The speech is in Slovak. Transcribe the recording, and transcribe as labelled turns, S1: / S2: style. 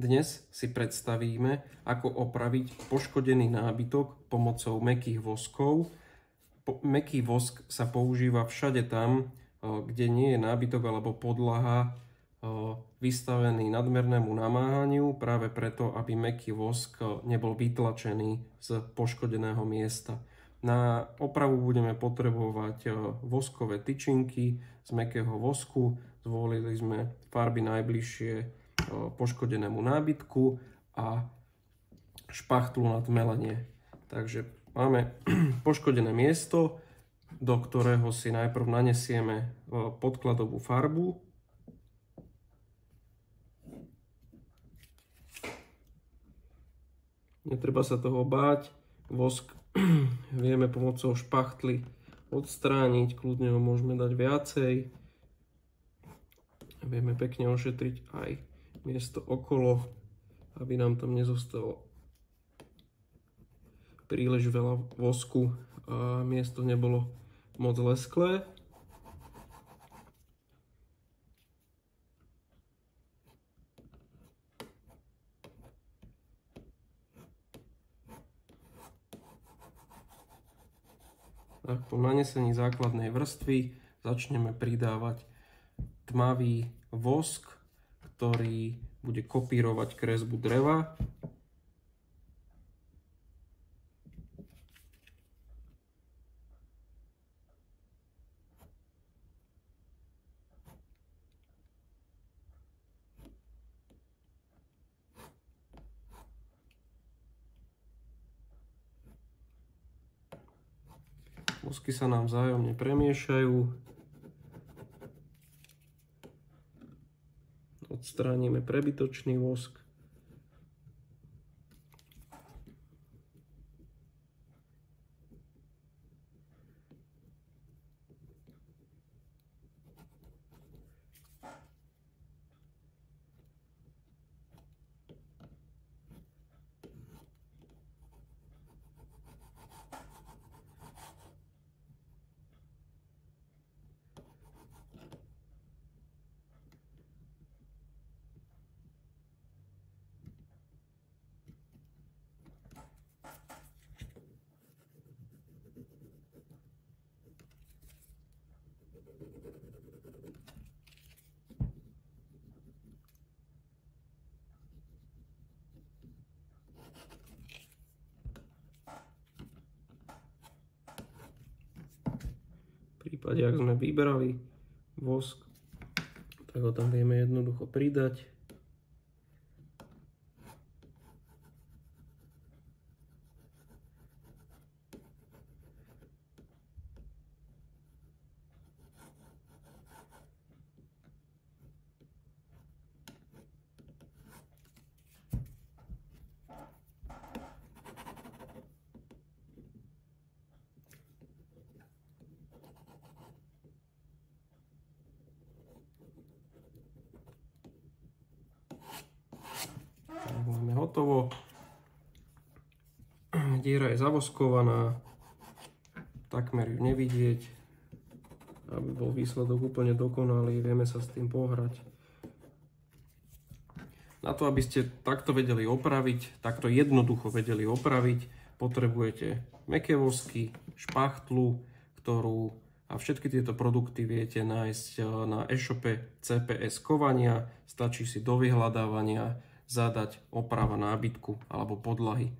S1: Dnes si predstavíme, ako opraviť poškodený nábytok pomocou mäkkých voskov. Mäkký vosk sa používa všade tam, kde nie je nábytok alebo podlaha vystavený nadmernému namáhaniu, práve preto, aby mäkký vosk nebol vytlačený z poškodeného miesta. Na opravu budeme potrebovať voskové tyčinky z mäkkého vosku. Zvolili sme farby najbližšie poškodenému nábytku a špachtlu na tmelenie. Takže máme poškodené miesto, do ktorého si najprv nanesieme podkladovú farbu. Netreba sa toho báť, vosk vieme pomocou špachtly odstrániť, kľudne ho môžeme dať viacej. Vieme pekne ošetriť aj miesto okolo, aby nám tam nezostalo príliš veľa vosku a miesto nebolo moc lesklé. A po nanesení základnej vrstvy začneme pridávať tmavý vosk, ktorý bude kopírovať kresbu dreva. Vosky sa nám vzájomne premiešajú. Odstránime prebytočný vosk. V prípade, ak sme vybrali vosk, tak ho tam vieme jednoducho pridať. Máme hotovo. Diera je zavoskovaná, takmer ju nevidieť, aby bol výsledok úplne dokonalý, vieme sa s tým pohrať. Na to, aby ste takto vedeli opraviť, takto jednoducho vedeli opraviť, potrebujete mäkké vosky, špachtlu, a všetky tieto produkty viete nájsť na e-shope CPS Kovania. Stačí si do vyhľadávania zadať oprava nábytku alebo podlahy.